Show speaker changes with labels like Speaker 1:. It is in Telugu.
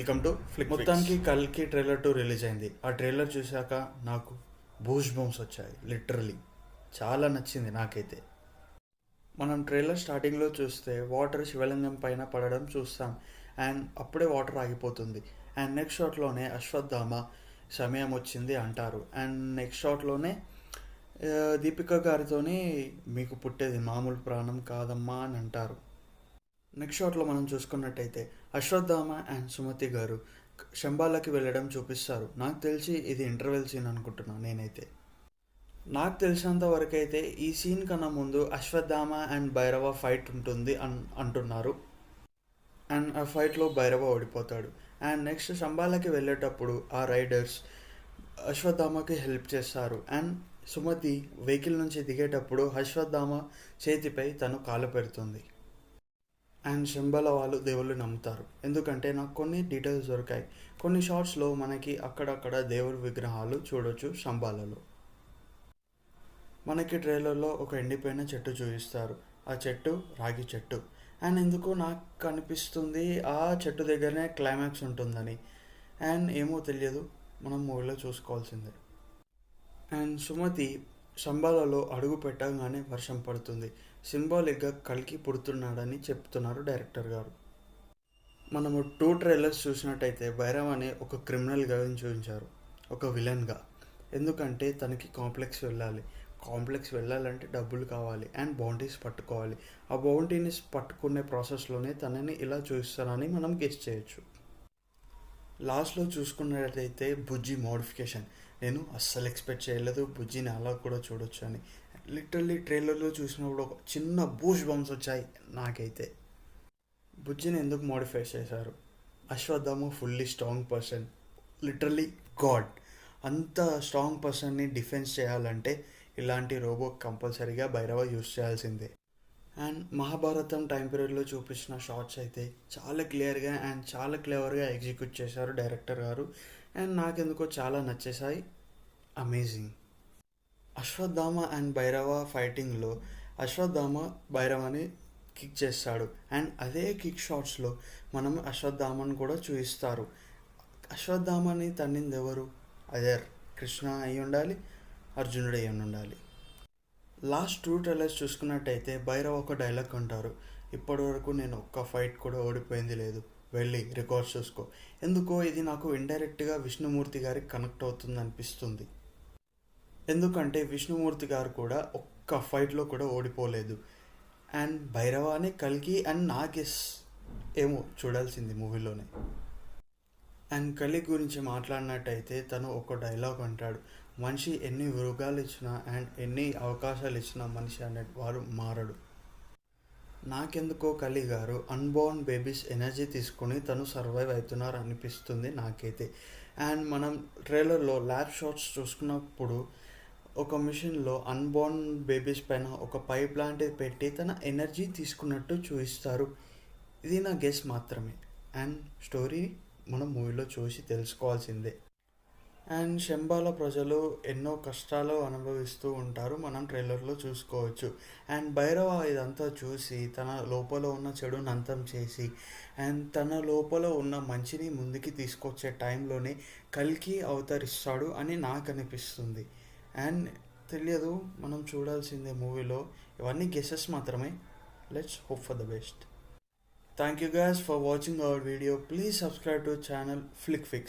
Speaker 1: Welcome to flick. మొత్తానికి కల్కి ట్రైలర్ 2 రిలీజ్ అయింది. ఆ ట్రైలర్ చూశాక నాకు బూస్ బంప్స్ వచ్చాయి. లిటరలీ చాలా నచ్చింది నాకైతే. మనం ట్రైలర్ స్టార్టింగ్లో చూస్తే వాటర్ శివలింగం పైన పడడం చూస్తాం. అండ్ అప్పుడే వాటర్ ఆగిపోతుంది. అండ్ నెక్స్ట్ షాట్లోనే అశ్వత్థామ సమయం వచ్చింది అంటారు. అండ్ నెక్స్ట్ షాట్లోనే దీపిక గారితోని మీకు పుట్టేది మామూలు ప్రాణం కాదమ్మా అని అంటారు. నెక్స్ట్ షాట్లో మనం చూసుకున్నట్టయితే అశ్వత్థామ అండ్ సుమతి గారు శంబాలకి వెళ్ళడం చూపిస్తారు. నాకు తెలిసి ఇది ఇంటర్వెల్ సీన్ అనుకుంటున్నాను నేనైతే. నాకు తెలిసినంత వరకు అయితే ఈ సీన్ కన్నా ముందు అశ్వత్థామ అండ్ భైరవ ఫైట్ ఉంటుంది అంటున్నారు. అండ్ ఆ ఫైట్లో భైరవ ఓడిపోతాడు. అండ్ నెక్స్ట్ శంబాలకి వెళ్ళేటప్పుడు ఆ రైడర్స్ అశ్వత్థామకి హెల్ప్ చేస్తారు. అండ్ సుమతి వెహికల్ నుంచి దిగేటప్పుడు అశ్వత్థామ చేతిపై తను కాలు పెడుతుంది. అండ్ శంబాల వాళ్ళు దేవుళ్ళు నమ్ముతారు. ఎందుకంటే నాకు కొన్ని డీటెయిల్స్ దొరికాయి. కొన్ని షార్ట్స్లో మనకి అక్కడక్కడ దేవుడి విగ్రహాలు చూడొచ్చు శంబాలలో. మనకి ట్రైలర్లో ఒక ఎండిపోయిన చెట్టు చూపిస్తారు. ఆ చెట్టు రాగి చెట్టు. అండ్ ఎందుకో నాకు అనిపిస్తుంది ఆ చెట్టు దగ్గరనే క్లైమాక్స్ ఉంటుందని. అండ్ ఏమో తెలియదు, మనం మూవీలో చూసుకోవాల్సిందే. అండ్ సుమతి శంబాలలో అడుగు పెట్టగానే వర్షం పడుతుంది. సింబాలిక్గా కల్కి పుడుతున్నాడని చెప్తున్నారు డైరెక్టర్ గారు. మనము 2 ట్రైలర్స్ చూసినట్టయితే భైరవ్ అనే ఒక క్రిమినల్గా చూపించారు, ఒక విలన్గా. ఎందుకంటే తనకి కాంప్లెక్స్ వెళ్ళాలంటే డబ్బులు కావాలి అండ్ బౌంటీస్ పట్టుకోవాలి. ఆ బౌంటీని పట్టుకునే ప్రాసెస్లోనే తనని ఇలా చూపిస్తారని మనం గెస్ చేయొచ్చు. లాస్ట్లో చూసుకున్నట్టయితే బుజ్జి మోడిఫికేషన్. నేను అస్సలు ఎక్స్పెక్ట్ చేయలేదు బుజ్జిని అలా కూడా చూడొచ్చు అని. లిటరల్లీ ట్రైలర్లో చూసినప్పుడు ఒక చిన్న బూస్ట్ బంప్స్ వచ్చాయి నాకైతే. బుజ్జిని ఎందుకు మోడిఫై చేశారు? Ashwatthama fully strong person, literally god. అంత స్ట్రాంగ్ పర్సన్ని డిఫెన్స్ చేయాలంటే ఇలాంటి రోబో కంపల్సరీగా భైరవ యూస్ చేయాల్సిందే. అండ్ మహాభారతం టైం పీరియడ్లో చూపించిన షార్ట్స్ అయితే చాలా క్లియర్గా అండ్ చాలా క్లెవర్గా ఎగ్జిక్యూట్ చేశారు డైరెక్టర్ గారు. అండ్ నాకెందుకో చాలా నచ్చేసాయి. అమేజింగ్. అశ్వత్థామ అండ్ భైరవ ఫైటింగ్లో అశ్వత్థామ భైరవని కిక్ చేస్తాడు. అండ్ అదే కిక్ షాట్స్లో మనం అశ్వత్థామని కూడా చూపిస్తారు. అశ్వత్థామని తన్నింది ఎవరు? అదర్ కృష్ణ అయి ఉండాలి, అర్జునుడు అయి ఉండాలి. లాస్ట్ 2 ట్రైలర్స్ చూసుకున్నట్టయితే భైరవ్ ఒక డైలాగ్ అంటారు, ఇప్పటి వరకు నేను ఒక్క ఫైట్ కూడా ఓడిపోయింది లేదు, వెళ్ళి రికార్డ్స్ చూసుకో. ఎందుకో ఇది నాకు ఇండైరెక్ట్గా విష్ణుమూర్తి గారికి కనెక్ట్ అవుతుంది అనిపిస్తుంది. ఎందుకంటే విష్ణుమూర్తి గారు కూడా ఒక్క ఫైట్లో కూడా ఓడిపోలేదు. అండ్ భైరవాని కల్కి అండ్ నా గెస్ ఏమో చూడాల్సింది మూవీలోనే. అండ్ కలి గురించి మాట్లాడినట్టయితే తను ఒక డైలాగ్ అంటాడు, మనిషి ఎన్ని మృగాలు ఇచ్చినా అండ్ ఎన్ని అవకాశాలు ఇచ్చినా మనిషి అనేవారు మారడు. నాకెందుకో కలి గారు అన్బోర్న్ బేబీస్ ఎనర్జీ తీసుకొని తను సర్వైవ్ అవుతున్నారు అనిపిస్తుంది నాకైతే. అండ్ మనం ట్రైలర్లో ల్యాబ్ షాట్స్ చూసుకున్నప్పుడు ఒక మిషన్లో అన్బోర్న్ బేబీస్ పైన ఒక పైప్ లాంటిది పెట్టి తన ఎనర్జీ తీసుకున్నట్టు చూపిస్తారు. ఇది నా గెస్ మాత్రమే. అండ్ స్టోరీ మనం మూవీలో చూసి తెలుసుకోవాల్సిందే. అండ్ శంబాల ప్రజలు ఎన్నో కష్టాలు అనుభవిస్తూ ఉంటారు, మనం ట్రైలర్లో చూసుకోవచ్చు. అండ్ భైరవ ఇదంతా చూసి తన లోపల ఉన్న చెడుని అంతం చేసి అండ్ తన లోపల ఉన్న మంచిని ముందుకి తీసుకొచ్చే టైంలోనే కల్కి అవతరిస్తాడు అని నాకు అనిపిస్తుంది. అండ్ తెలియదు, మనం చూడాల్సిందే మూవీలో. ఇవన్నీ గెసెస్ మాత్రమే. Let's hope for the best. Thank you guys for watching our video. Please subscribe to channel Flick Fix.